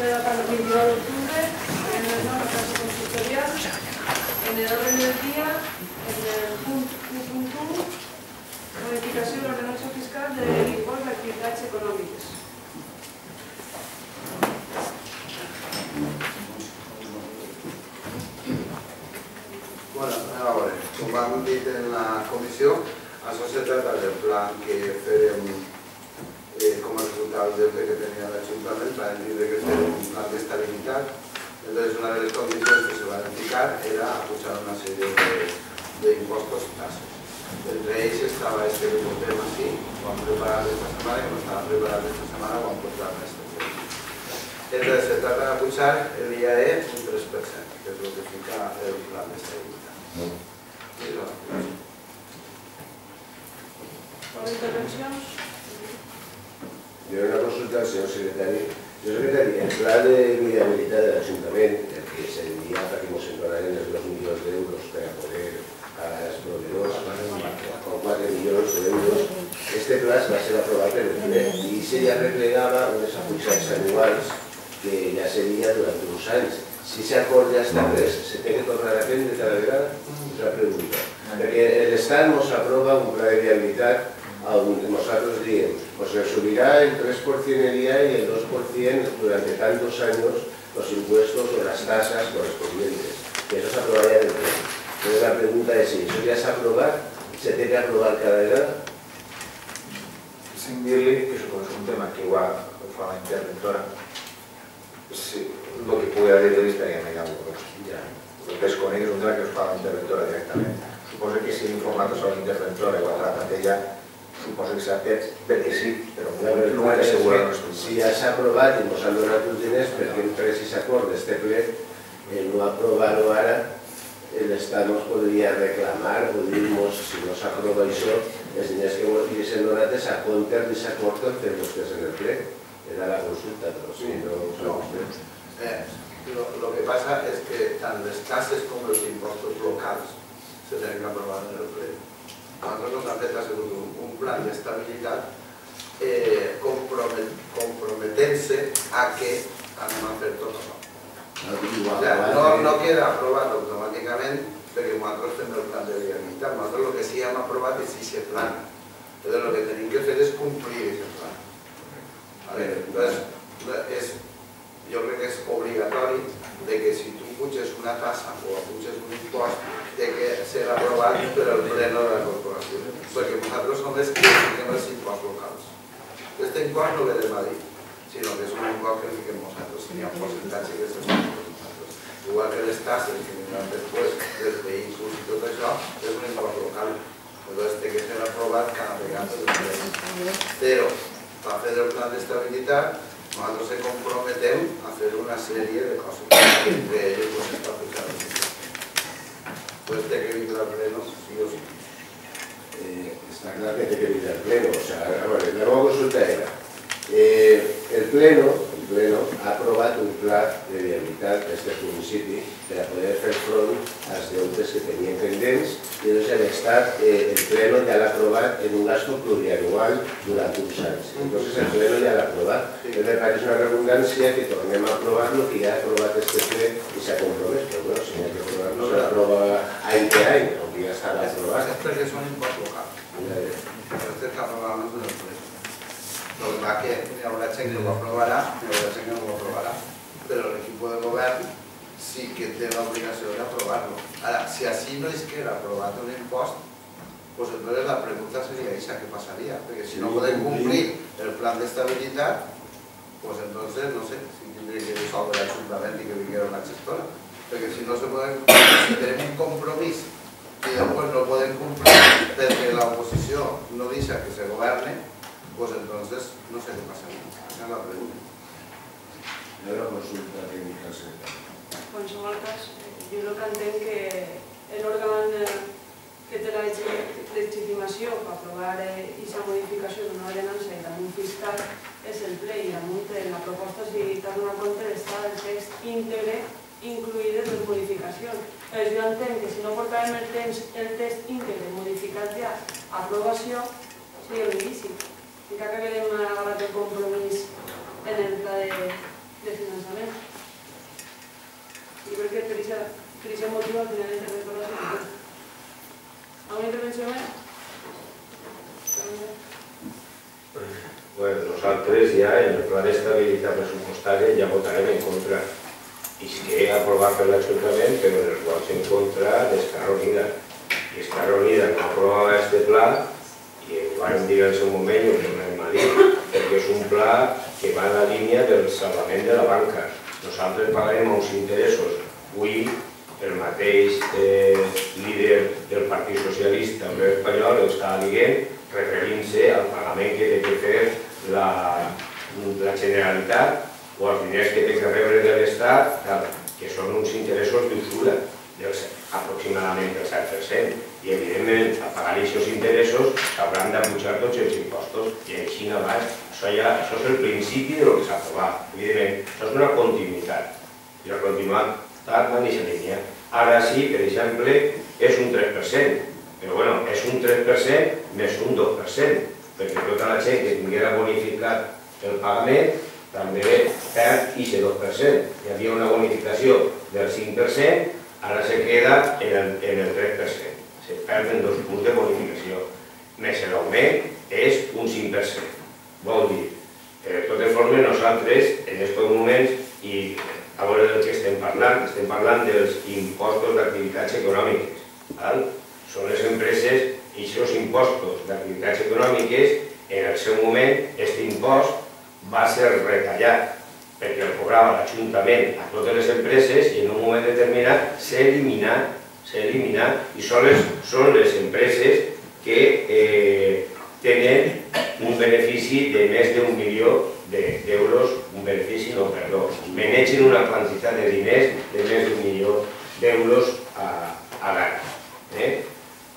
el 29 d'octubre, en el nou casa consistorial, en el orden del dia, en el punt 1.1, modificació de l'ordenança fiscal de l'impost d'activitats econòmiques. Bueno, a veure, com vam dit en la comissió, això se trata del plan que fèrem com a resultat del que tenia l'Ajuntament, van dir que fèrem un plan d'estabilitat. Entonces, una de les condicions que se van ficar era posar una sèrie d'impostos i tasses. Entre ells estava este que portem així, ho hem preparat esta setmana, que no estava preparat esta setmana, ho hem portat esta setmana. Entonces, se trata de pujar el IAE un 3%, que és el que fica el plan d'estabilitat. Intervencions? Jo una consulta al senyor secretari. Senyor secretari, el pla de viabilitat de l'Ajuntament, el que seria perquè ens entrarien els 2 milions d'euros per a poder pagar els proveïdors, con 4 milions d'euros, este pla va ser aprovat per el ple i se ja replegava unes apujades anuals que ja seria durant uns anys. Si s'acord ja està pres, se té que tornar a prendre cada vegada? És la pregunta. Perquè l'Estat ens aprova un pla de viabilitat on nosaltres diem, pues se subirá el 3% el IVA y el 2% durante tantos años los impuestos o las tasas correspondientes. Que eso se aprobaría en el pleno. Entonces la pregunta es si eso ya se aprova, ¿se tiene que aprobar cada vegada? Sin dir-li que això és un tema que igual ho fa la interventora. El que pugui dir-li estaria negant. El que es coneix és un tema que us fa la interventora directament. Suposo que si informat a la interventora i ho ha tratat ella, suposo que s'ha fet perquè sí, però no ho assegura el nostre. Si ja s'ha aprovat i ens han donat els diners, perquè en precís acord d'este ple, no aprovar-ho ara, l'Estat ens podria reclamar o dir-nos, si no s'aprova això, els diners que ens haguessin donat és a compte d'aquest acord que fem vostès en el ple. Era la consulta, però si no ho saben vostès. Lo que pasa es que tant les tasses com els impostos locals se tenen que aprovar en el ple. Nosaltres nos han fet un plan d'estabilitat comprometent-se a que anem a fer tot això. No queda aprovat automàticament perquè nosaltres fem el plan de viabilitat. Nosaltres el que sí hem aprovat és aquest plan. Entonces el que tenim que fer és complir aquest plan. Jo crec que és obligatori que si tu puges una tassa o puges un impost té que ser aprovat per el pleno de la corporació, perquè nosaltres només fiquem els imposts locals. Aquest impost no ve de Madrid, sinó que és un impost que fiquem nosaltres, si hi ha un percentatge que és nosaltres. Igual que les tasses que vindran després dels vehicles i tot això, és un impost local. Llavors té que ser aprovat cada vegada. Però, per fer el plan d'estabilitat, nosaltres ens comprometem a fer una sèrie de coses, entre ells està aplicant. Pues té que vindre al pleno, sí o sí. Està clar que té que vindre al pleno. La meva consulta era, el pleno ha aprovat un pla de viabilitat d'aquest municipi per a poder fer front als deutes que tenien pendents i l'Estat, el pleno ja l'ha aprovat en un gasto plurianual durant uns anys. Entonces el pleno ja l'ha aprovat. Me parece una redundancia que tornem a aprovar lo que ja ha aprovat este ple i s'ha compromès. Però bueno, si no hay que aprovar-lo, s'aprova any per any, aunque ja estava aprovat. És perquè és un impost local. Este està aprovat en el ple. Lo que va que hi haurà gent que ho aprovarà, hi haurà gent que no ho aprovarà, però l'equip de govern sí que té l'obligació d'aprovar-lo. Ara, si així no es queda aprovat un impost, pues entonces la pregunta sería esa, ¿qué pasaría? Porque si no pueden cumplir el plan de estabilidad, pues entonces, no sé, si tendría que dissolver el Ayuntamiento y que viniera una gestora. Porque si no se pueden, si tenemos un compromiso y después no pueden cumplir desde la oposición no dice que se gobierne, pues entonces no sé qué pasaría. Esa es la pregunta. I ara consulta tècnica secretària. En qualsevol cas, jo el que entenc que l'òrgan que té la legitimació per aprovar aquesta modificació d'una ordenança i damunt fiscal és el ple i damunt la proposta si t'ha donat compte està el text íntegre incluïdes les modificacions. Jo entenc que si no portàvem el text íntegre modificat ja a aprovació seria un inici. I que haguem agafat el compromís en el pla de finançament. Pues nosaltres ja en el pla d'estabilitat pressupostària ja votarem en contra. I sí que aprovat per l'Ajuntament, però en els vots en contra d'Esquerra Unida. I Esquerra Unida no aprovava aquest pla, i ho vam dir en el seu moment i ho tornem a dir, perquè és un pla que va en la línia del salvament de la banca. Nosaltres pagarem uns interessos. Avui el mateix líder del Partit Socialista Obrer Espanyol estava dient, referint-se al pagament que té que fer la Generalitat o els diners que té que rebre de l'Estat, que són uns interessos d'usura, aproximadament del 7%. I, evidentment, a pagar aquests interessos s'hauran d'apujar tots els impostos. I així abans, això és el principi del que s'ha aprovat. Evidentment, això és una continuïtat. I la continuïtat va en aquesta línia. Ara sí, per exemple, és un 3%. Però, bueno, és un 3% més un 2%, perquè tota la gent que tinguera bonificat el pagament també perd aquest 2%. Hi havia una bonificació del 5%, ara se queda en el 3%. Se perden 2 punts de bonificació. Més l'augment és un 5%. Vol dir, de totes formes, nosaltres, en aquests moments, i a veure del que estem parlant dels impostos d'activitats econòmiques. Són les empreses i aquests impostos d'activitats econòmiques, en el seu moment, aquest impost va ser retallat perquè el cobrava l'Ajuntament a totes les empreses i en un moment determinat s'ha eliminat i són les empreses que tenen un benefici de més d'1 milió d'euros, manegen una quantitat de diners de més d'1 milió d'euros a l'any.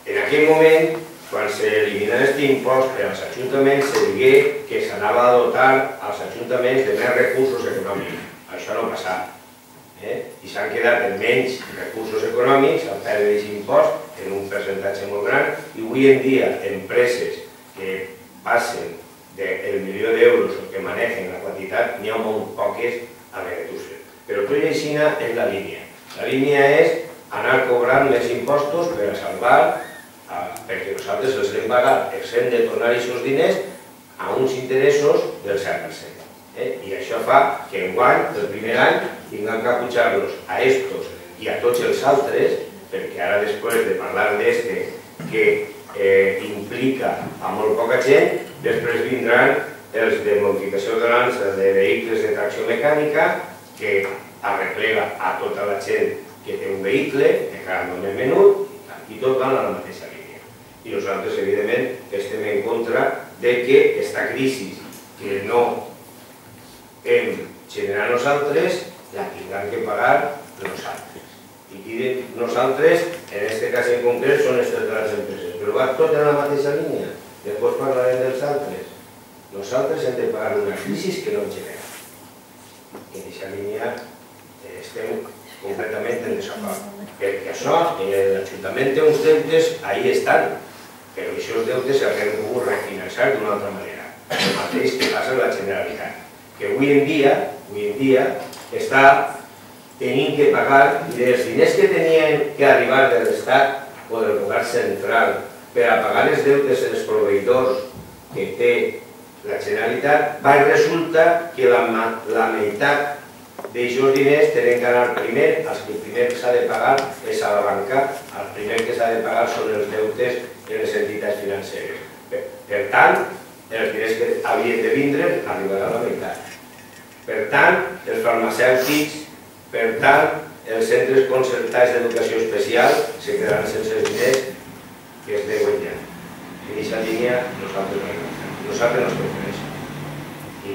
En aquell moment, quan s'elimina aquest impost per als ajuntaments, se digué que s'anava a dotar als ajuntaments de més recursos econòmics. Això no ha passat. I s'han quedat en menys recursos econòmics, han perdut aquest impost en un percentatge molt gran, i avui en dia empreses que passen del milió d'euros o que manegen la quantitat, n'hi ha molt poques a Benetússer. Però tot i així és la línia. La línia és anar cobrant més impostos per a salvar, perquè nosaltres els hem pagat, els hem de tornar aquests diners a uns interessos del 7%. I això fa que enguany, el primer any, tinguem que apujar-los a estos i a tots els altres, perquè ara després de parlar d'este que implica a molt poca gent, després vindran els de modificació d'ordenança de vehicles de tracció mecànica, que arreplega a tota la gent que té un vehicle, de cada més menut, i tot van a la mateixa línia. I nosaltres, evidentment, estem en contra de que aquesta crisi que no hem generat nosaltres, la tindran que pagar nosaltres. I nosaltres, en aquest cas en concret, són aquestes grans empreses, però va tot en la mateixa línia. Després parlarem dels altres. Nosaltres hem de pagar una crisi que no hem generat. I en aquesta línia estem completament en desacord. Perquè això, l'Ajuntament té uns deutes, ahí estan, però aquests deutes s'han pogut refinançar d'una altra manera. El mateix que passa amb la Generalitat, que avui en dia està tenint que pagar dels diners que tenien que arribar de l'Estat o del govern central per a pagar els deutes dels proveïdors que té la Generalitat, resulta que la meitat d'aixòs diners tenen que anar primer, els que primer s'ha de pagar és a la banca, el primer que s'ha de pagar són els deutes de les entitats financeres. Per tant, els diners que havien de vindre arribaran a la meitat. Per tant, els farmacèutics, per tant, els centres concertats d'educació especial se quedaran sense els diners que es deuen ja. En aquesta línia nosaltres no estem fent això. I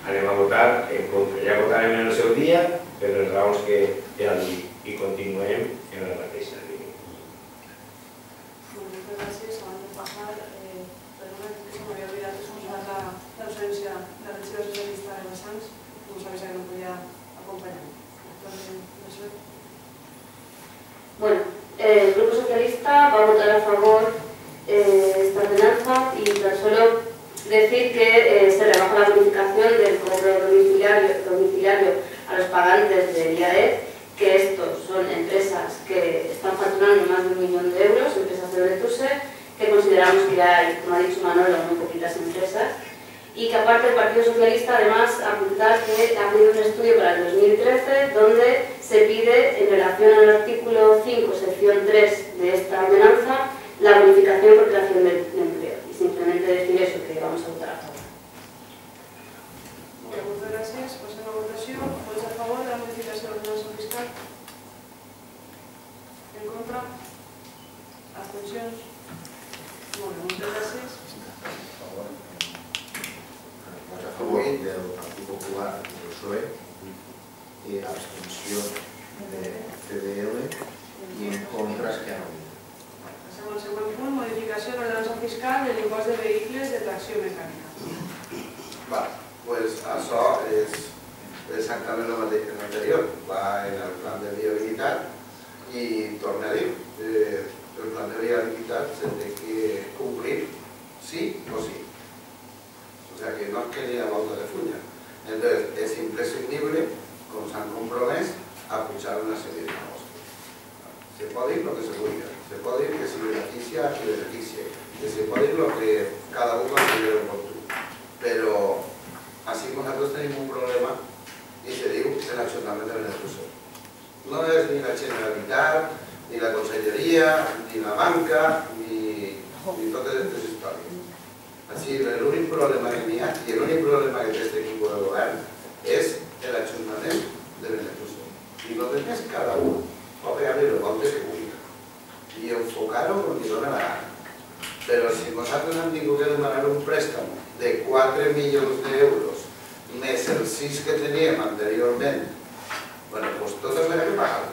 anem a votar en contra. Ja votarem en el seu dia per les raons que ja han dit i continuem en la mateixa línia. Muchas gracias. Antes de pasar, perdona que se me había olvidado excusar la ausencia de la archivo socialista de Bassans, como sabéis que no podía acompañar. Bueno, el Grupo Socialista va a votar a favor esta ordenanza y tan solo decir que se rebaja la bonificación del cobro domiciliario a los pagantes del IAE, que estos son empresas que están facturando más de 1 millón de euros, empresas de Benetússer, que consideramos que ya hay, como ha dicho Manolo, muy poquitas empresas, y que aparte el Partido Socialista, además, apuntar que ha pedido un estudio para el 2013 donde se pide, en relación al artículo 5, sección 3 de esta ordenanza, la bonificación por creación de empleo. Y simplemente decir eso, que vamos a votar a favor. Muchas gracias. Passem a votació. Vots a favor de la modificació de l'ordenança fiscal? En contra? Abstencions? Molt bé, moltes gràcies. Vots a favor del Partit Popular i del PSOE i abstenció de CDL i en contra Esquerra Unida. Passem al següent punt, modificació de l'ordenança fiscal de l'impost de vehicles de tracció mecànica. Pues això és exactament el mateix que l'anterior, va en el plan de viabilitat i torna a dir, el plan de viabilitat se té que complir sí o sí. O sea que no es que ni a volta de fulla. Entonces es imprescindible, com s'han compromès, a pujar una sèrie de impostos. Se puede ir lo que se vulgui, se puede ir que si beneficia, que beneficie, que se puede ir lo que cada uno considera oportuno. Pero así nosotros tenemos un problema y se diu el Ajuntament de Benetússer. No es ni la Generalitat, ni la Conselleria, ni la banca, ni totes aquestes històries. Així, l'únic problema que n'hi ha i l'únic problema que té aquest equip de govern és l'Ajuntament de Benetússer. I lo demás cada un pot pegar-li les voltes que vulgui i enfocar-ho com li dóna la gana. Però si nosaltres hem tingut que demanar un préstec de 4 milions d'euros més els 6 que teníem anteriorment, doncs tot es ha de pagar.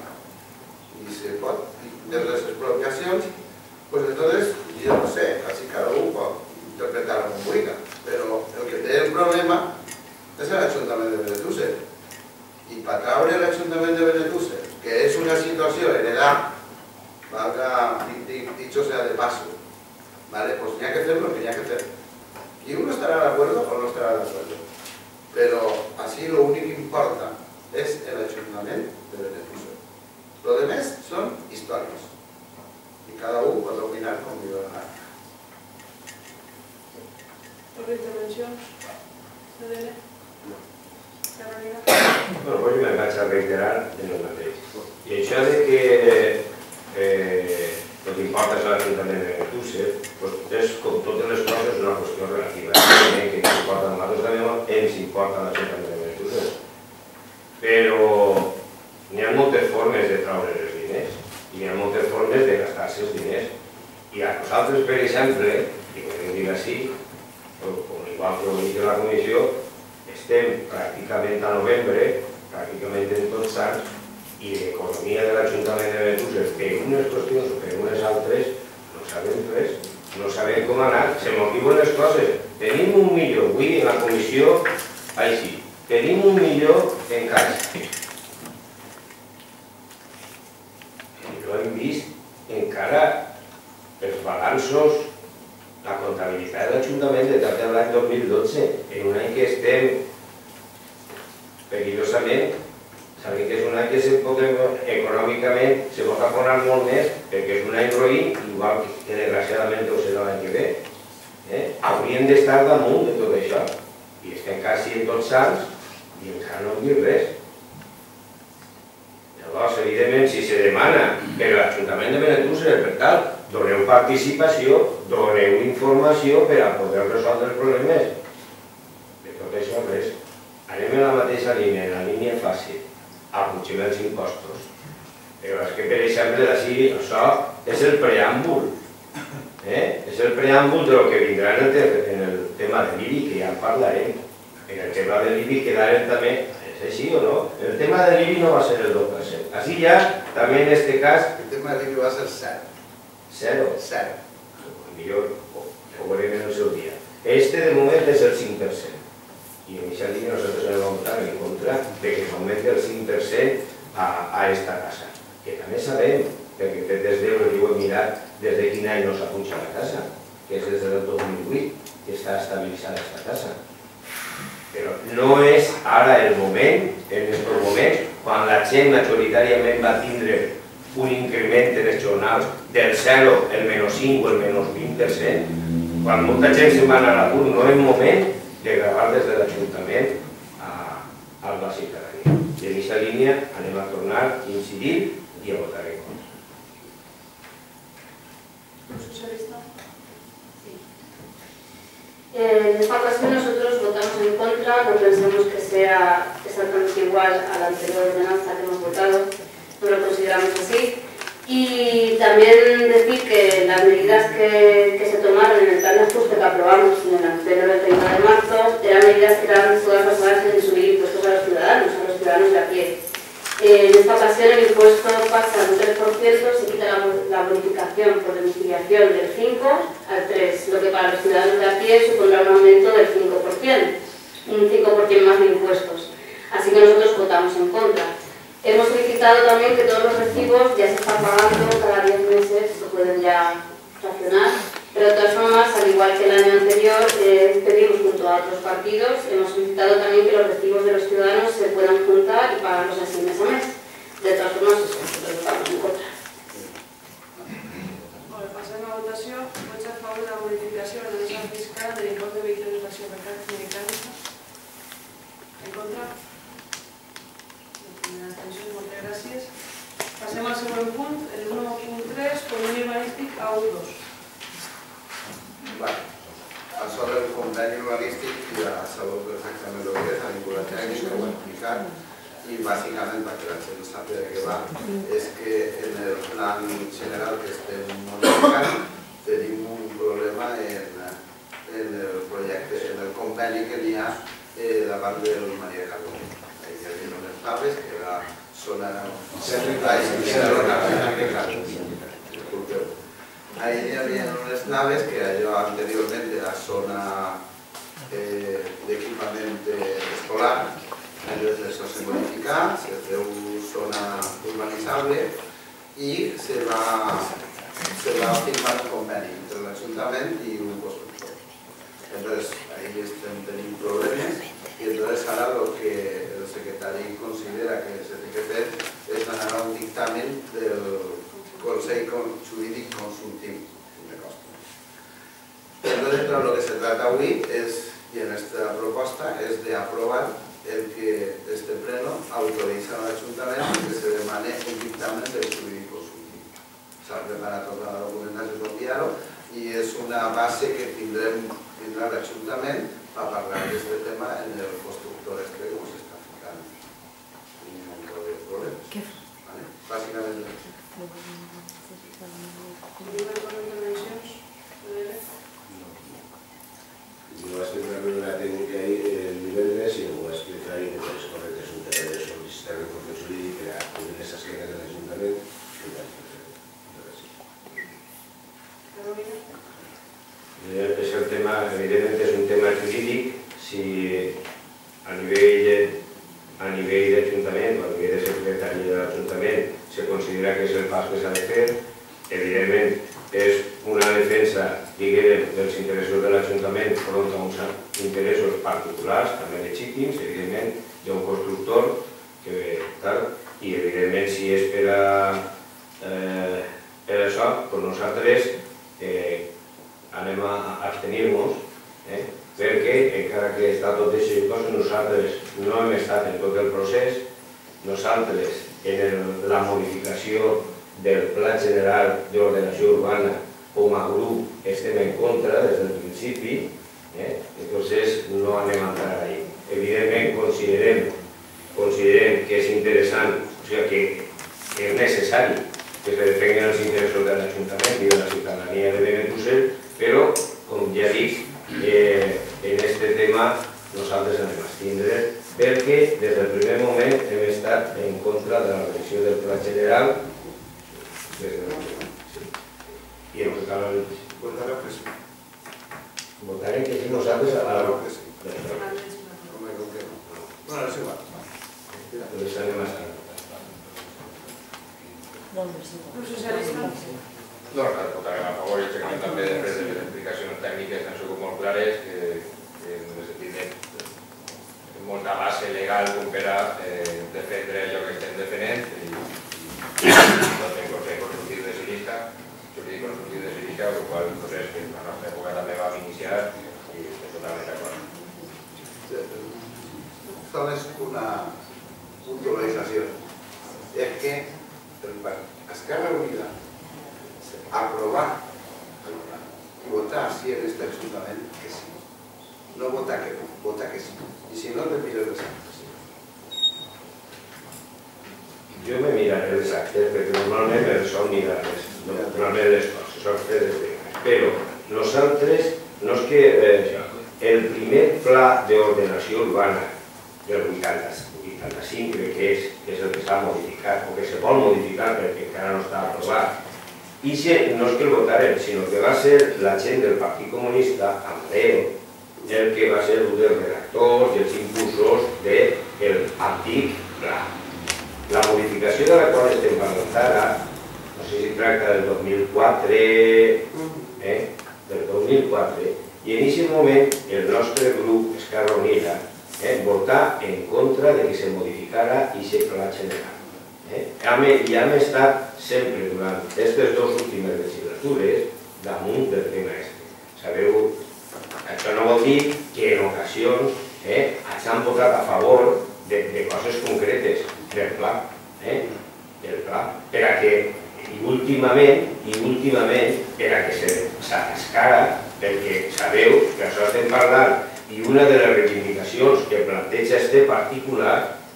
I se pot, de les expropiacions, doncs entonces, jo no sé, quasi cada un pot interpretar-ho com vulgui, però el que té el problema és l'Ajuntament de Benetússer. I per treure l'Ajuntament de Benetússer, que és una situació heredada, valga dicho sea de paso, ¿vale? Pues hay que hacer lo que hay que hacer. Y uno estará de acuerdo o no estará de acuerdo. Pero así lo único que importa es el Ajuntament de Benetússer. Lo demás son historias. Y cada uno puede opinar como le da la gana. ¿Otra intervención? ¿CDL? Carolina? Bueno, pues jo me'n vaig a reiterar en el mateix. I això de que el que importa és l'Ajuntament de Benetússer, és com totes les coses una qüestió relativa. Que ens importa a nosaltres també ens importa l'Ajuntament de Benetússer. Però n'hi ha moltes formes de treure els diners i n'hi ha moltes formes de gastar-se els diners. I a nosaltres, per exemple, i com ho dic així, igual que ho dic a la comissió, estem pràcticament a novembre, pràcticament en tots anys, i l'economia de l'Ajuntament de Benetússer, per unes qüestions o per unes altres, no sabem res, no sabem com anar, se motiven les coses. Tenim 1 milió, avui en la comissió, així, tenim 1 milió en caix. No hem vist encara els balanços, la comptabilitat de l'Ajuntament de tot l'any 2012, en un any que estem perillosament, sabem que és un any que econòmicament se pot afonar molt més perquè és un any roïn, igual que desgraciadament ho serà l'any que ve. Hauríem d'estar damunt de tot això i estem quasi en tots sants i encara no hem dit res. Llavors, evidentment, si se demana per l'Ajuntament de Benetússer, per tal, doneu participació, doneu informació per a poder resoldre els problemes. De tot això res. Anem en la mateixa línia, en la línia fàcil, apugem els impostos. Però és que, per exemple, d'ací, això és el preàmbul. És el preàmbul del que vindrà en el tema de l'IBI, que ja en parlarem. En el tema de l'IBI quedarem també, és així o no? El tema de l'IBI no va ser el 2%. Així ja, també en aquest cas... El tema de l'IBI va ser 0. Zero? Zero. Millor, ho veurem en el seu dia. Este, de moment, és el 5%. I en aquesta línia nosaltres hem votat en contra de que s'augmenti el 5% a esta casa. Que també sabem, perquè des d'euros ho he mirat des de quin any no s'apuja la casa, que és des del 2008, que està estabilitzada aquesta casa. Però no és ara el moment, en aquests moments, quan la gent majoritàriament va tindre un increment en els jornals del 0, el -5 o el -20%, quan molta gent se'n va anar a l'atur, no és moment de proves de l'Ajuntament a la ciutadania. I en aquesta línia anem a tornar a incidir i a votar en contra. ¿El socialista? En esta ocasión nosotros votamos en contra, no pensamos que sea exactamente igual a la anterior ordenanza que hemos votado, no lo consideramos así. Y también decir que las medidas que se tomaron en el plan de ajuste que aprobamos en el pleno del 30 de marzo eran medidas que eran todas basadas en subir impuestos a los ciudadanos de a pie. En esta ocasión el impuesto pasa al 3%, se quita la bonificación por domiciliación del 5 al 3, lo que para los ciudadanos de a pie supondrá un aumento del 5%, un 5% más de impuestos. Así que nosotros votamos en contra. Hemos solicitado también que todos los recibos ya se están pagando cada 10 meses, se pueden ya racionar, pero de todas formas, al igual que el año anterior, pedimos junto a otros partidos, hemos solicitado también que los recibos de los ciudadanos se puedan juntar y pagarlos así mes a mes. De todas formas, eso, nosotros votamos en contra. Bueno, passem a votació. Vots a favor de la modificació de l'ordenança fiscal de l'impost de vehicles de tracció mecànica. En contra? Abstencions, moltes gràcies. Passem al següent punt, el 1.3, conveni urbanístic a U2. Sobre el conveni urbanístic ja sabeu perfectament el que és, la vincula tècnica, ho he explicat i bàsicament perquè la gent sàpiga de què va és que en el plan general que estem modificant tenim un problema en el projecte, en el conveni que n'hi ha davant del Maria Calvo. Hi havia unes naves que era zona... Ahí hi havia unes naves que allò anteriorment era zona d'equipament escolar, entonces això se modifica, se feu zona urbanitzable i se va firmar un conveni entre l'Ajuntament i un constructor. Entonces ahí estem tenint problemes y entonces ahora lo que el secretari considera que se tiene que fer és anar a un dictamen del Consell Jurídic Consultiu. Entonces, lo que se trata hoy es, y en esta propuesta, es de aprobar el que este pleno autoriza al Ayuntamiento que se demane un dictamen del Jurídic Consultiu. S'ha preparat tota la documentació per enviar-ho i és una base que tindrà l'Ajuntament per parlar d'aquest tema en el constructor este que s'està ficant. Sin ningún problema. Bàsicament no va explicar una tècnica ahí el divendres i no va explicar ahí que és correcte, és un tema de sol·licitar el professor jurídic per a cobrir les esquenes de l'Ajuntament. És el tema, evidentment és un tema jurídic, si a nivell d'Ajuntament o a nivell de secretari de l'Ajuntament se considera que és el pas que s'ha de fer, evidentment és una defensa, diguem, dels interessos de l'Ajuntament front a uns interessos particulars, també legítims, evidentment hi ha un constructor que tal, i evidentment si és per això, doncs nosaltres anem a abstenir-nos, perquè encara que està tot això, nosaltres no hem estat en tot el procés, nosaltres en la modificació del Pla General d'Ordenació Urbana com a grup estem en contra des del principi, entonces no anem a entrar ahí. Evidentment considerem que és interessant, o sigui que és necessari que es defenguen els interessos de l'Ajuntament i de la ciutadania de Benetússer, però, com ja dic, en aquest tema nosaltres anem a abstindre perquè des del primer moment hem estat en contra de la revisió del Pla General i el que cal votarem que sí. votarem que sí nosaltres a la que sí. Com que no? Bueno, és igual. doncs anem a estar. El socialista? No, votarem a favor i aixecament també després de les explicacions tècniques han sigut molt clares que en el sentit de molta base legal com per a defendre allò que estem defendent i no tenc consell constructiu decidista, jurídic constructiu decidista, el qual és que la nostra època també vam iniciar i estem totalment d'acord. Només una puntualització. És que Esquerra Unida aprovar i votar sí en aquest Ajuntament que sí. No votar que no, votar que sí. I si no, retires les actes. Jo me miraré els actes, perquè normalment me sol mirar normalment les coses, són fedes de ganes. Però nosaltres, no és que el primer pla d'ordenació urbana del 85, crec que és el que s'ha modificat, o que se vol modificar perquè encara no està aprovat, i no és que el votarem, sinó que va ser la gent del Partit Comunista, amb Leo, el que va ser un dels redactors i els impulsors del antic pla. La modificació de la qual estem parlant ara, no sé si tracta del 2004, i en aquest moment el nostre grup, Esquerra Unida, votà en contra de que se modificara aquest pla general. I hem estat sempre, durant aquestes dues últimes legislatures, damunt del tema este. Sabeu, això no vol dir que en ocasions s'han votat a favor de coses concretes del pla, per a que, i últimament, per a que s'atascara, perquè sabeu que això estem parlant, i una de les reivindicacions que planteja este particular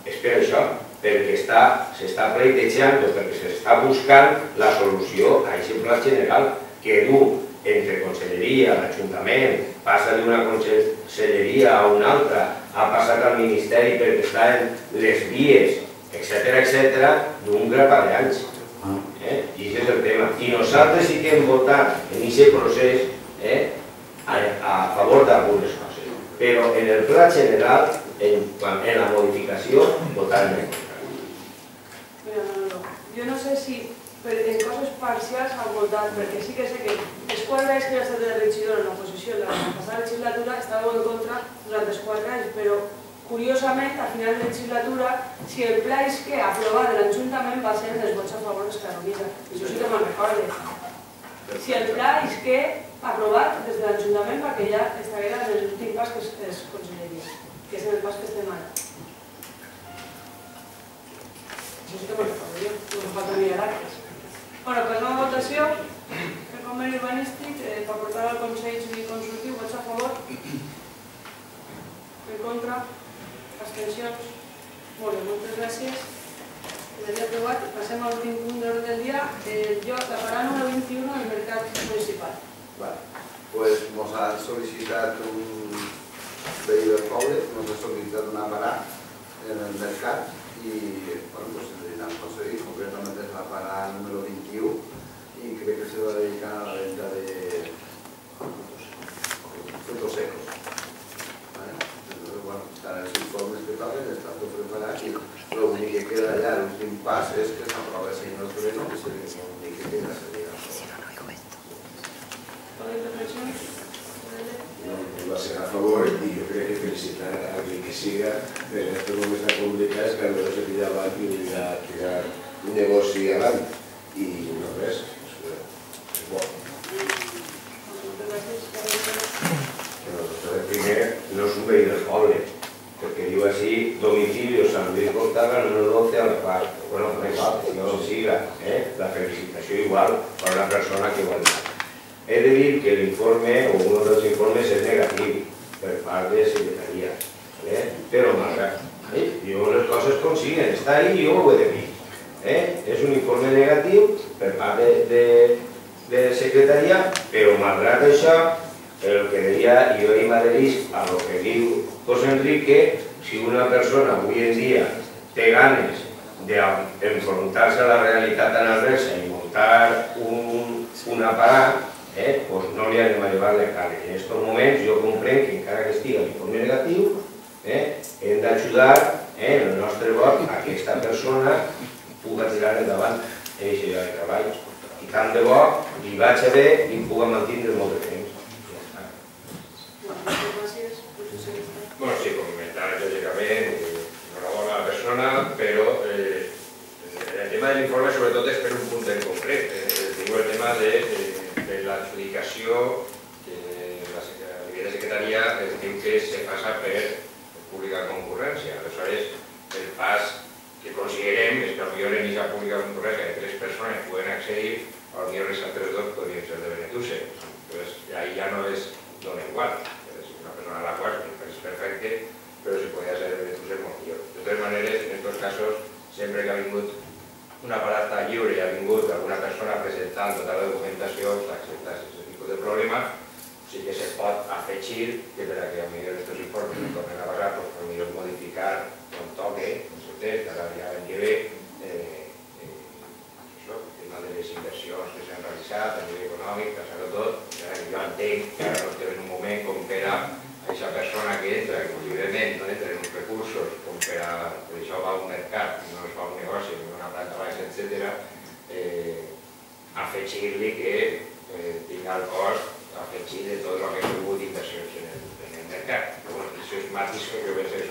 és per això, perquè s'està pleitejant o perquè s'està buscant la solució a aquest pla general que du entre conselleria, l'Ajuntament, passa d'una conselleria a una altra, ha passat al Ministeri perquè està en les vies, etc., d'un grapat d'anys. I aquest és el tema. I nosaltres sí que hem votat en aquest procés a favor d'algunes coses, però en el pla general, en la modificació, votarem en contra. Mira, jo no sé si en coses parcials han votat, perquè sí que sé que els 4 anys que he estat de regidor en l'oposició en la passada legislatura estàveu en contra durant els 4 anys, però curiosament, a final de legislatura, si el pla és que aprovat de l'Ajuntament va ser els vots a favor d'Esquerra Unida. Això sí que me'n recorde. Si el pla és que aprovat des de l'Ajuntament perquè ja estaria en l'últim pas que és conselleria, que és en el pas que estem ara. Això sí que me'n recordo jo, no falta mirar actes. Bueno, pues una votació, el conveni urbanístic, per portar al Consell Consultiu, vots a favor, en contra, abstencions. Molt bé, moltes gràcies. Quedaria aprovat. Passem al últim punt de l'ordre del dia, la parada número 21 del mercat municipal. Pues ens ha sol·licitat un veí del poble, ens ha sol·licitat una parada en el mercat i l'hem aconseguit, concretament és la parada número 21 i crec que se va dedicar a la venda de frutos secos. Estan els informes que toquen, està tot preparat i l'únic que queda allà, l'últim pas és que s'aprova el senyor Toreno, que seria l'únic que queda seria. Va ser a favor i jo crec que felicitar a qui que siga en aquests moments tan complicats que no se tira avant i a tirar un negoci avant i no res, és bo. Primer, no és un veí del poble, perquè diu així, domicilio San Luis Cortaga, número 12 a la part. Bueno, no hi falta, que no siga, la felicitació igual per una persona que ho ha dit. He de dir que l'informe, o un dels informes, és negatiu per part de secretaria, però malgrat, diuen les coses com siguen, està ahí i jo ho he de dir. És un informe negatiu per part de secretaria, però malgrat això, el que deia, jo m'adherís a el que diu José Enrique, si una persona avui en dia té ganes d'enfrontar-se a la realitat tan adversa i muntar una parada, doncs no li anem a llevar de cara. En aquests moments jo comprenc que encara que estigui l'informe negatiu, hem d'ajudar el nostre vot a que aquesta persona pugui tirar endavant en aquest lloc de treball. I tant de bo li vaig a bé i em pugui mantenir molt de temps. Bueno, sí, comentar lògicament, enhorabona a la persona, però el tema de l'informe sobretot és per un punt en concret. Diu el tema de l'adjudicació, a nivell de secretaria es diu que se passa per pública concurrència. Aleshores, el pas que considerem és que potser en aquesta pública concurrència que 3 persones poden accedir, potser les altres 2 podrien ser de Benetússer. Entonces, ahí ya no es dona igual. Si una persona a la cual es perfecte, però si podria ser de Benetússer, molt millor. De totes maneres, en aquests casos, sempre que ha vingut una palestra lliure i ha vingut alguna persona presentant tota la documentació, s'accepta aquest tipus de problema, sí que se pot afegir que per a que potser aquests informes no tornen a passar, potser modificar un toque, un certès, cada dia l'any que ve, el tema de les inversions que s'han realitzat a nivell econòmic, passar-ho tot. Jo entenc que ara no estem en un moment com per a aquesta persona que entra, que possiblement no entra en uns recursos com per a això va a un mercat, no es fa un negoci, ni una planta baixa, etc., afegir-li que tinga el cost afegit de tot el que ha tingut inversions en el mercat. Però bueno, això és matisos, jo penso que